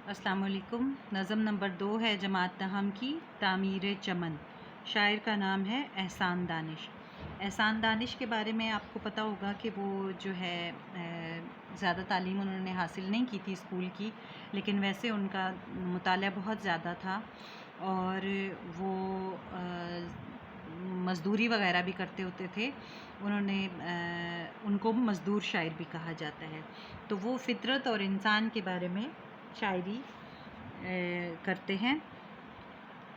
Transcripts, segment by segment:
अस्सलाम वालेकुम। नज़म नंबर 2 है जमात नहम की तामीर चमन। शायर का नाम है एहसान दानिश। एहसान दानिश के बारे में आपको पता होगा कि वो जो है ज़्यादा तालीम उन्होंने हासिल नहीं की थी स्कूल की, लेकिन वैसे उनका मुताला बहुत ज़्यादा था और वो मज़दूरी वग़ैरह भी करते होते थे। उनको मज़दूर शायर भी कहा जाता है। तो वो फ़ितरत और इंसान के बारे में शायरी करते हैं।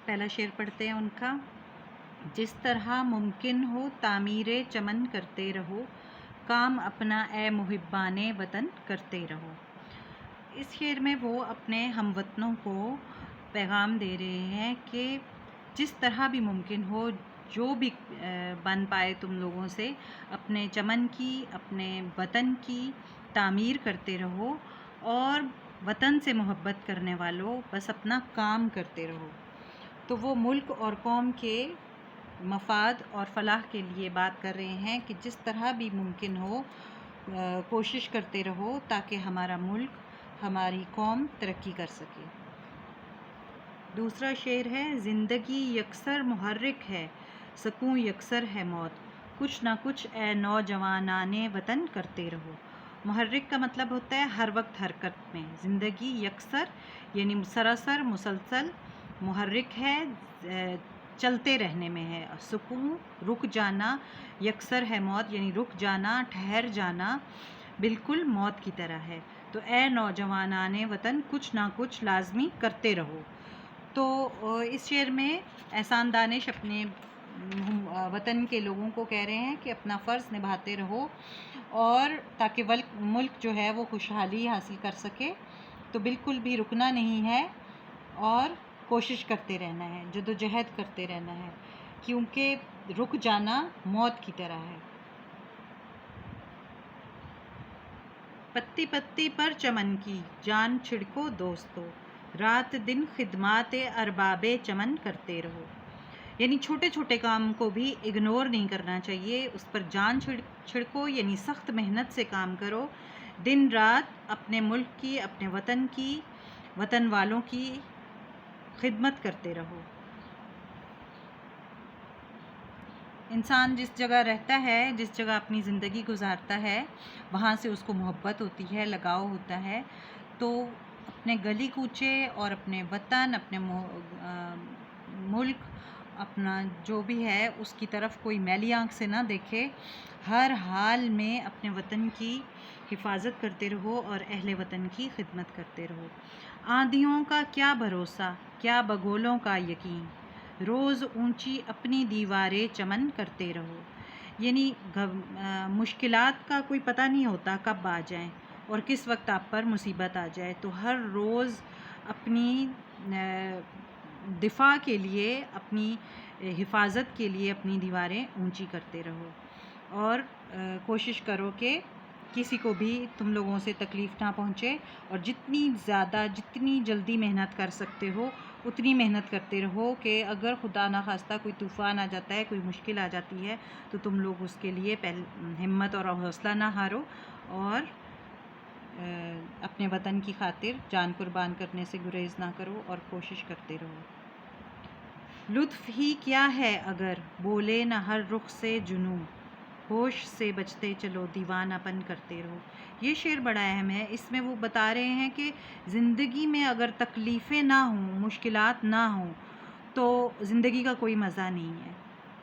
पहला शेर पढ़ते हैं उनका। जिस तरह मुमकिन हो तामीरे चमन करते रहो, काम अपना ए मुहिब्बाने वतन करते रहो। इस शेर में वो अपने हमवतनों को पैगाम दे रहे हैं कि जिस तरह भी मुमकिन हो, जो भी बन पाए तुम लोगों से, अपने चमन की, अपने वतन की तामीर करते रहो और वतन से मोहब्बत करने वालों बस अपना काम करते रहो। तो वो मुल्क और कौम के मफाद और फलाह के लिए बात कर रहे हैं कि जिस तरह भी मुमकिन हो कोशिश करते रहो ताकि हमारा मुल्क, हमारी कौम तरक्की कर सके। दूसरा शेर है। ज़िंदगी यकसर मुहर्रिक है, सकूं यकसर है मौत, कुछ ना कुछ ए नौजवानाने वतन करते रहो। मुहर्रिक का मतलब होता है हर वक्त हरकत में। ज़िंदगी यकसर यानी सरासर मुसलसल, मुहर्रिक है चलते रहने में है, सुकून रुक जाना, यकसर है मौत यानी रुक जाना, ठहर जाना, बिल्कुल मौत की तरह है। तो ए नौजवानाने वतन, कुछ ना कुछ लाजमी करते रहो। तो इस शेर में एहसान दानिश अपने वतन के लोगों को कह रहे हैं कि अपना फ़र्ज़ निभाते रहो और ताकि मुल्क जो है वो खुशहाली हासिल कर सके। तो बिल्कुल भी रुकना नहीं है और कोशिश करते रहना है, जद्दोजहद करते रहना है, क्योंकि रुक जाना मौत की तरह है। पत्ती पत्ती पर चमन की जान छिड़को दोस्तों, रात दिन खिदमात अरबाबे चमन करते रहो। यानी छोटे छोटे काम को भी इग्नोर नहीं करना चाहिए, उस पर जान छिड़को यानी सख्त मेहनत से काम करो, दिन रात अपने मुल्क की, अपने वतन की, वतन वालों की खिदमत करते रहो। इंसान जिस जगह रहता है, जिस जगह अपनी ज़िंदगी गुजारता है, वहाँ से उसको मोहब्बत होती है, लगाव होता है। तो अपने गली कूचे और अपने वतन, अपने मुल्क, अपना जो भी है उसकी तरफ कोई मैली आँख से ना देखे। हर हाल में अपने वतन की हिफाजत करते रहो और अहले वतन की खिदमत करते रहो। आंधियों का क्या भरोसा, क्या बगोलों का यकीन, रोज़ ऊंची अपनी दीवारें चमन करते रहो। यानी मुश्किलात का कोई पता नहीं होता कब आ जाए और किस वक्त आप पर मुसीबत आ जाए। तो हर रोज़ अपनी दिफा के लिए, अपनी हिफाजत के लिए अपनी दीवारें ऊंची करते रहो और कोशिश करो कि किसी को भी तुम लोगों से तकलीफ़ ना पहुँचे और जितनी जल्दी मेहनत कर सकते हो उतनी मेहनत करते रहो कि अगर खुदा ना खास्ता कोई तूफ़ान आ जाता है, कोई मुश्किल आ जाती है, तो तुम लोग उसके लिए हिम्मत और हौसला ना हारो और अपने वतन की खातिर जान कुर्बान करने से गुरेज ना करो और कोशिश करते रहो। लुत्फ़ ही क्या है अगर बोले न हर रुख से जुनून, होश से बचते चलो दीवानापन करते रहो। ये शेर बड़ा अहम है। इसमें वो बता रहे हैं कि ज़िंदगी में अगर तकलीफ़ें ना हों, मुश्किलात ना हों, तो ज़िंदगी का कोई मज़ा नहीं है।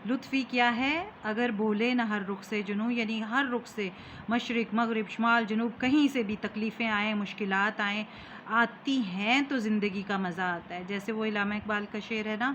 लुत्फ़ी क्या है अगर बोले न हर रुख से जुनून, यानी हर रुख से, मशरिक़ मग़रिब शुमाल जनूब, कहीं से भी तकलीफ़ें आएँ, मुश्किलात आएँ, आती हैं तो ज़िंदगी का मज़ा आता है। जैसे वो इल्लामा इक़बाल का शेर है ना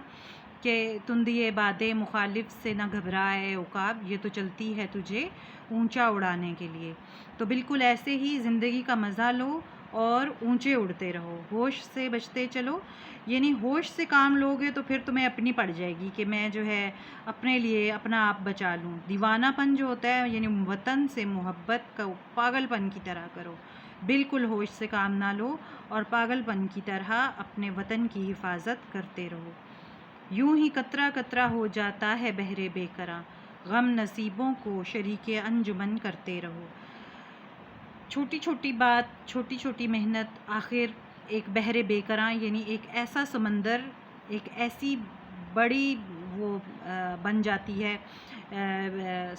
कि तुंदिए बादे मुखालिफ से न घबराए उकाब, ये तो चलती है तुझे ऊंचा उड़ाने के लिए। तो बिल्कुल ऐसे ही ज़िंदगी का मज़ा लो और ऊंचे उड़ते रहो, होश से बचते चलो। यानी होश से काम लोगे तो फिर तुम्हें अपनी पड़ जाएगी कि मैं जो है अपने लिए अपना आप बचा लूँ। दीवानापन जो होता है यानी वतन से मोहब्बत का पागलपन की तरह करो, बिल्कुल होश से काम ना लो और पागलपन की तरह अपने वतन की हिफाजत करते रहो। यूं ही कतरा कतरा हो जाता है बहरे बेकरां, गम नसीबों को शरीके अंजुमन करते रहो। छोटी छोटी बात, छोटी छोटी मेहनत आखिर ایک بحر بے کراں یعنی ایک ایسا سمندر، ایک ایسی بڑی وہ بن جاتی ہے،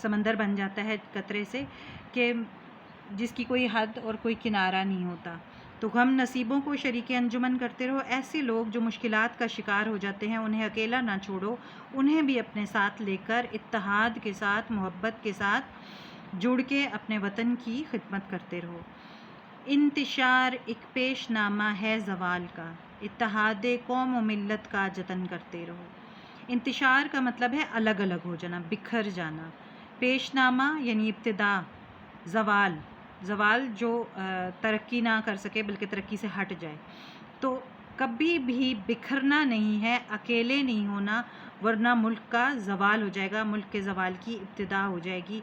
سمندر بن جاتا ہے قطرے سے کہ جس کی کوئی حد اور کوئی کنارہ نہیں ہوتا۔ تو غم نصیبوں کو شریک انجمن کرتے رہو۔ ایسے لوگ جو مشکلات کا شکار ہو جاتے ہیں انہیں اکیلا نہ چھوڑو، انہیں بھی اپنے ساتھ لے کر اتحاد کے ساتھ، محبت کے ساتھ جڑ کے اپنے وطن کی خدمت کرتے رہو۔ انتشار ایک پیش نامہ ہے زوال کا، اتحاد قوم و ملت کا جتن کرتے رہو۔ انتشار کا مطلب ہے الگ الگ ہو جانا، بکھر جانا۔ پیش نامہ یعنی ابتدا، زوال جو ترقی نہ کر سکے بلکہ ترقی سے ہٹ جائے۔ تو کبھی بھی بکھرنا نہیں ہے، اکیلے نہیں ہونا، ورنہ ملک کا زوال ہو جائے گا، ملک کے زوال کی ابتدا ہو جائے گی۔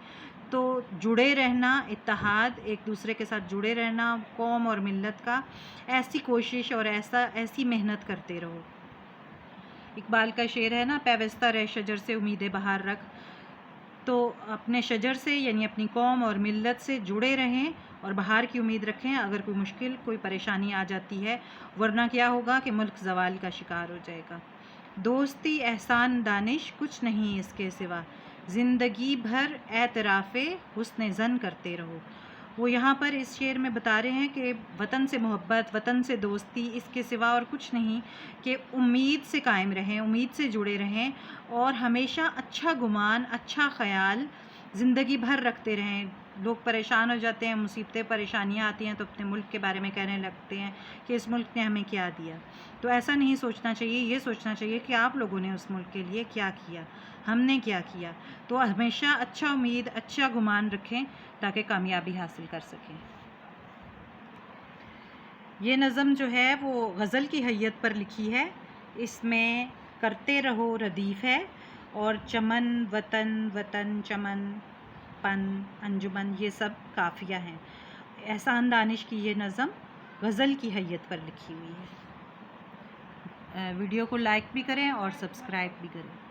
تو جڑے رہنا، اتحاد، ایک دوسرے کے ساتھ جڑے رہنا، قوم اور ملت کا، ایسی کوشش اور ایسی محنت کرتے رہو۔ اقبال کا شعر ہے نا، پیوستہ رہ شجر سے امید بہار رکھ۔ تو اپنے شجر سے یعنی اپنی قوم اور ملت سے جڑے رہیں اور بہار کی امید رکھیں اگر کوئی مشکل، کوئی پریشانی آ جاتی ہے، ورنہ کیا ہوگا کہ ملک زوال کا شکار ہو جائے گا۔ دوستی احسان دانش کچھ نہیں اس کے سوا، زندگی بھر اعتراف حسن ظن کرتے رہو۔ وہ یہاں پر اس شعر میں بتا رہے ہیں کہ وطن سے محبت، وطن سے دوستی، اس کے سوا اور کچھ نہیں، کہ امید سے قائم رہیں، امید سے جڑے رہیں اور ہمیشہ اچھا گمان، اچھا خیال زندگی بھر رکھتے رہیں۔ لوگ پریشان ہو جاتے ہیں، مصیبتیں پریشانیاں آتی ہیں تو اپنے ملک کے بارے میں کہنے لگتے ہیں کہ اس ملک نے ہمیں کیا دیا۔ تو ایسا نہیں سوچنا چاہیے، یہ سوچنا چاہیے کہ آپ لوگوں نے اس ملک کے لیے کیا کیا، ہم نے کیا کیا۔ تو ہمیشہ اچھا امید، اچھا گمان رکھیں تاکہ کامیابی حاصل کر سکیں۔ یہ نظم جو ہے وہ غزل کی حیت پر لکھی ہے، اس میں کرتے رہو ردیف ہے اور چمن، وطن، وطن، چمن، پن، انجمن، یہ سب قافیہ ہیں۔ احسان دانش کی یہ نظم غزل کی حیت پر لکھی ہوئی ہے۔ ویڈیو کو لائک بھی کریں اور سبسکرائب بھی کریں۔